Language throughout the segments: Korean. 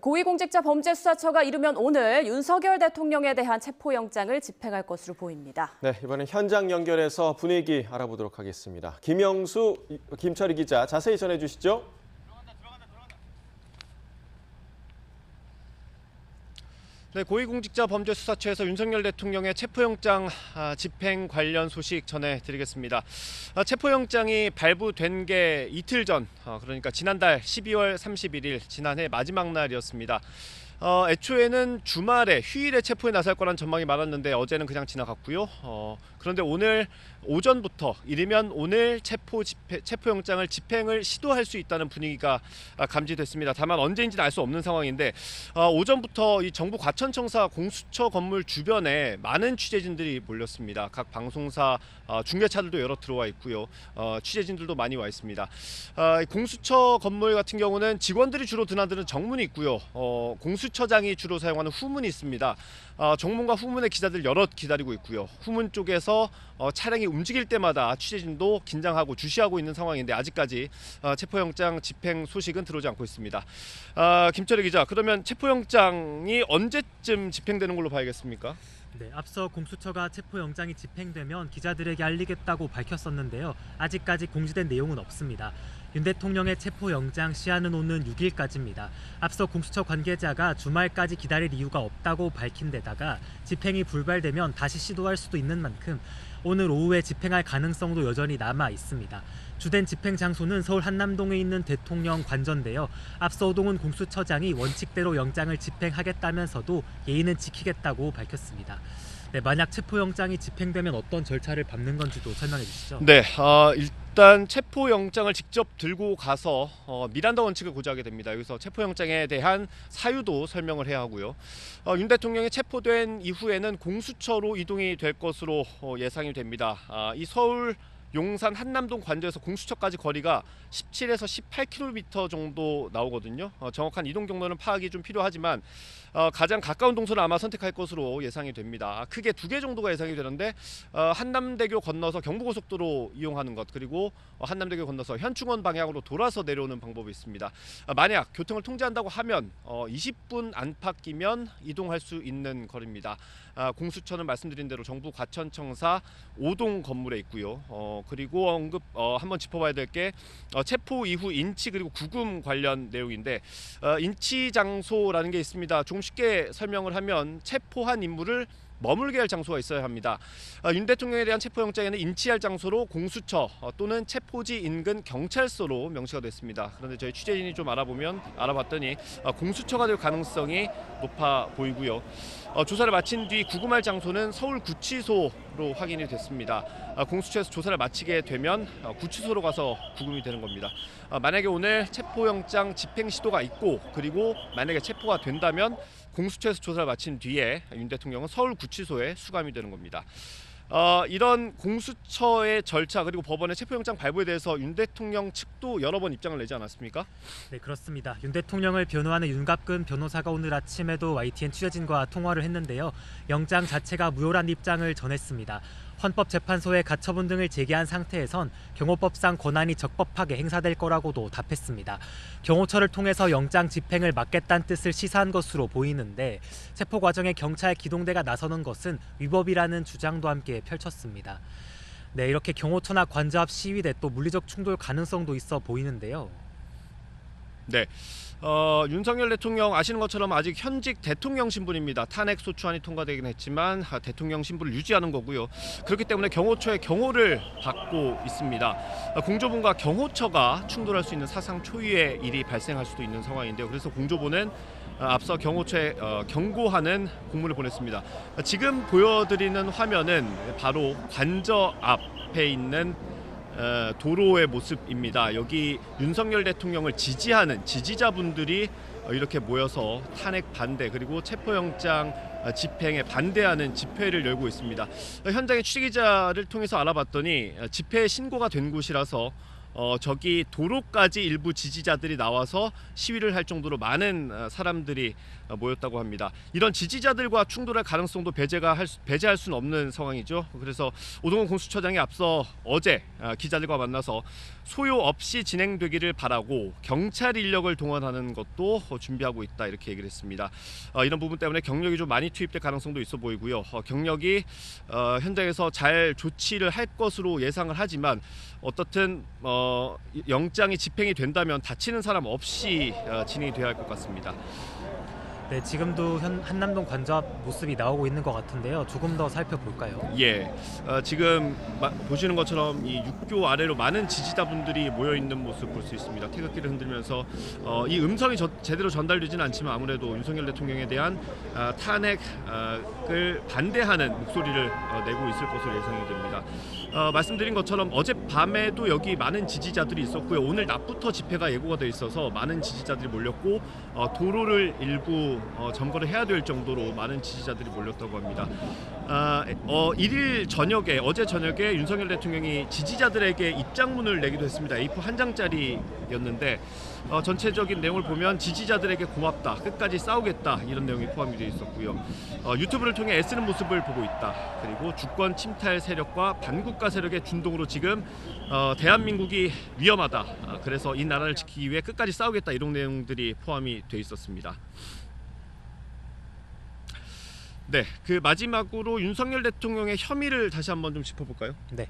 고위공직자 범죄수사처가 이르면 오늘 윤석열 대통령에 대한 체포영장을 집행할 것으로 보입니다. 네, 이번엔 현장 연결해서 분위기 알아보도록 하겠습니다. 김영수, 김철희 기자 자세히 전해주시죠. 네, 고위공직자 범죄수사처에서 윤석열 대통령의 체포영장 집행 관련 소식 전해드리겠습니다. 체포영장이 발부된 게 이틀 전, 그러니까 지난달 12월 31일, 지난해 마지막 날이었습니다. 애초에는 주말에 휴일에 체포에 나설 거란 전망이 많았는데 어제는 그냥 지나갔고요. 그런데 오늘 오전부터 이르면 오늘 체포영장을 집행을 시도할 수 있다는 분위기가 감지됐습니다. 다만 언제인지는 알 수 없는 상황인데 오전부터 이 정부 과천청사 공수처 건물 주변에 많은 취재진들이 몰렸습니다. 각 방송사 중계차들도 여러 들어와 있고요. 취재진들도 많이 와 있습니다. 공수처 건물 같은 경우는 직원들이 주로 드나드는 정문이 있고요. 공수처장이 주로 사용하는 후문이 있습니다. 정문과 후문에 기자들 여럿 기다리고 있고요. 후문 쪽에서 차량이 움직일 때마다 취재진도 긴장하고 주시하고 있는 상황인데 아직까지 체포영장 집행 소식은 들어오지 않고 있습니다. 김철희 기자, 그러면 체포영장이 언제쯤 집행되는 걸로 봐야겠습니까? 네, 앞서 공수처가 체포영장이 집행되면 기자들에게 알리겠다고 밝혔었는데요. 아직까지 공지된 내용은 없습니다. 윤 대통령의 체포영장 시한은 오는 6일까지입니다. 앞서 공수처 관계자가 주말까지 기다릴 이유가 없다고 밝힌 데다가 집행이 불발되면 다시 시도할 수도 있는 만큼 오늘 오후에 집행할 가능성도 여전히 남아 있습니다. 주된 집행 장소는 서울 한남동에 있는 대통령 관저인데요. 앞서 오동훈 공수처장이 원칙대로 영장을 집행하겠다면서도 예의는 지키겠다고 밝혔습니다. 네, 만약 체포영장이 집행되면 어떤 절차를 밟는 건지도 설명해 주시죠. 네, 일단 체포영장을 직접 들고 가서 미란다 원칙을 고지하게 됩니다. 여기서 체포영장에 대한 사유도 설명을 해야 하고요. 윤 대통령이 체포된 이후에는 공수처로 이동이 될 것으로 예상이 됩니다. 이 서울 용산 한남동 관저에서 공수처까지 거리가 17에서 18km 정도 나오거든요. 정확한 이동 경로는 파악이 좀 필요하지만 가장 가까운 동선을 아마 선택할 것으로 예상이 됩니다. 크게 두 개 정도가 예상이 되는데 한남대교 건너서 경부고속도로 이용하는 것, 그리고 한남대교 건너서 현충원 방향으로 돌아서 내려오는 방법이 있습니다. 만약 교통을 통제한다고 하면 20분 안팎이면 이동할 수 있는 거리입니다. 공수처는 말씀드린 대로 정부 과천청사 5동 건물에 있고요. 그리고 한번 짚어봐야 될 게 체포 이후 인치 그리고 구금 관련 내용인데 인치 장소라는 게 있습니다. 조금 쉽게 설명을 하면 체포한 인물을 머물게 할 장소가 있어야 합니다. 윤 대통령에 대한 체포영장에는 인치할 장소로 공수처 또는 체포지 인근 경찰서로 명시가 됐습니다. 그런데 저희 취재진이 좀 알아봤더니 공수처가 될 가능성이 높아 보이고요. 조사를 마친 뒤 구금할 장소는 서울구치소로 확인이 됐습니다. 공수처에서 조사를 마치게 되면 구치소로 가서 구금이 되는 겁니다. 만약에 오늘 체포영장 집행 시도가 있고 그리고 만약에 체포가 된다면 공수처에서 조사를 마친 뒤에 윤 대통령은 서울구치소에 수감이 되는 겁니다. 이런 공수처의 절차 그리고 법원의 체포영장 발부에 대해서 윤 대통령 측도 여러 번 입장을 내지 않았습니까? 네, 그렇습니다. 윤 대통령을 변호하는 윤갑근 변호사가 오늘 아침에도 YTN 취재진과 통화를 했는데요. 영장 자체가 무효란 입장을 전했습니다. 헌법재판소에 가처분 등을 제기한 상태에선 경호법상 권한이 적법하게 행사될 거라고도 답했습니다. 경호처를 통해서 영장 집행을 막겠다는 뜻을 시사한 것으로 보이는데 체포 과정에 경찰 기동대가 나서는 것은 위법이라는 주장도 함께 펼쳤습니다. 네, 이렇게 경호처나 관저 앞 시위대 또 물리적 충돌 가능성도 있어 보이는데요. 네. 윤석열 대통령 아시는 것처럼 아직 현직 대통령 신분입니다. 탄핵 소추안이 통과되긴 했지만 대통령 신분을 유지하는 거고요. 그렇기 때문에 경호처의 경호를 받고 있습니다. 공조본과 경호처가 충돌할 수 있는 사상 초유의 일이 발생할 수도 있는 상황인데요. 그래서 공조본은 앞서 경호처에 경고하는 공문을 보냈습니다. 지금 보여드리는 화면은 바로 관저 앞에 있는 도로의 모습입니다. 여기 윤석열 대통령을 지지하는 지지자분들이 이렇게 모여서 탄핵 반대 그리고 체포영장 집행에 반대하는 집회를 열고 있습니다. 현장의 취재기자를 통해서 알아봤더니 집회 신고가 된 곳이라서 저기 도로까지 일부 지지자들이 나와서 시위를 할 정도로 많은 사람들이 모였다고 합니다. 이런 지지자들과 충돌할 가능성도 배제할 수는 없는 상황이죠. 그래서 오동훈 공수처장이 앞서 어제 기자들과 만나서 소요 없이 진행되기를 바라고 경찰 인력을 동원하는 것도 준비하고 있다 이렇게 얘기를 했습니다. 이런 부분 때문에 경력이 좀 많이 투입될 가능성도 있어 보이고요. 경력이 현장에서 잘 조치를 할 것으로 예상을 하지만 어떻든 영장이 집행이 된다면 다치는 사람 없이 진행이 돼야 할 것 같습니다. 네, 지금도 한남동 관저 앞 모습이 나오고 있는 것 같은데요. 조금 더 살펴볼까요? 예, 지금 보시는 것처럼 이 육교 아래로 많은 지지자분들이 모여 있는 모습 볼 수 있습니다. 태극기를 흔들면서 이 음성이 제대로 전달되지는 않지만 아무래도 윤석열 대통령에 대한 탄핵을 반대하는 목소리를 내고 있을 것으로 예상이 됩니다. 말씀드린 것처럼 어젯밤에도 여기 많은 지지자들이 있었고요. 오늘 낮부터 집회가 예고가 돼 있어서 많은 지지자들이 몰렸고 도로를 일부 점거를 해야 될 정도로 많은 지지자들이 몰렸다고 합니다. 1일 저녁에 어제 저녁에 윤석열 대통령이 지지자들에게 입장문을 내기도 했습니다. A4 한 장짜리였는데 전체적인 내용을 보면 지지자들에게 고맙다, 끝까지 싸우겠다 이런 내용이 포함이 되어 있었고요. 유튜브를 통해 애쓰는 모습을 보고 있다. 그리고 주권 침탈 세력과 반국가 세력의 준동으로 지금 대한민국이 위험하다. 그래서 이 나라를 지키기 위해 끝까지 싸우겠다 이런 내용들이 포함이 되어 있었습니다. 네, 그 마지막으로 윤석열 대통령의 혐의를 다시 한번 좀 짚어볼까요? 네.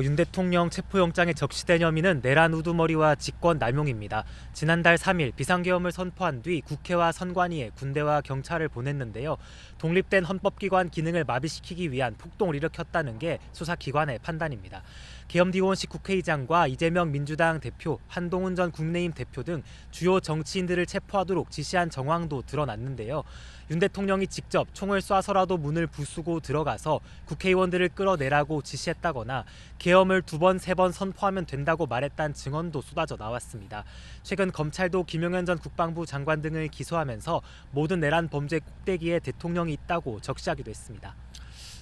윤 대통령 체포영장에 적시된 혐의는 내란 우두머리와 직권 남용입니다. 지난달 3일 비상계엄을 선포한 뒤 국회와 선관위에 군대와 경찰을 보냈는데요. 독립된 헌법기관 기능을 마비시키기 위한 폭동을 일으켰다는 게 수사기관의 판단입니다. 계엄디원식 국회의장과 이재명 민주당 대표, 한동훈 전 국민의힘 대표 등 주요 정치인들을 체포하도록 지시한 정황도 드러났는데요. 윤 대통령이 직접 총을 쏴서라도 문을 부수고 들어가서 국회의원들을 끌어내라고 지시했다거나 계엄을 2번, 3번 선포하면 된다고 말했다는 증언도 쏟아져 나왔습니다. 최근 검찰도 김용현 전 국방부 장관 등을 기소하면서 모든 내란 범죄 꼭대기에 대통령이 있다고 적시하기도 했습니다.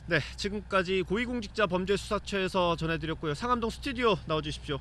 네, 지금까지 고위공직자 범죄수사처에서 전해드렸고요. 상암동 스튜디오 나와주십시오.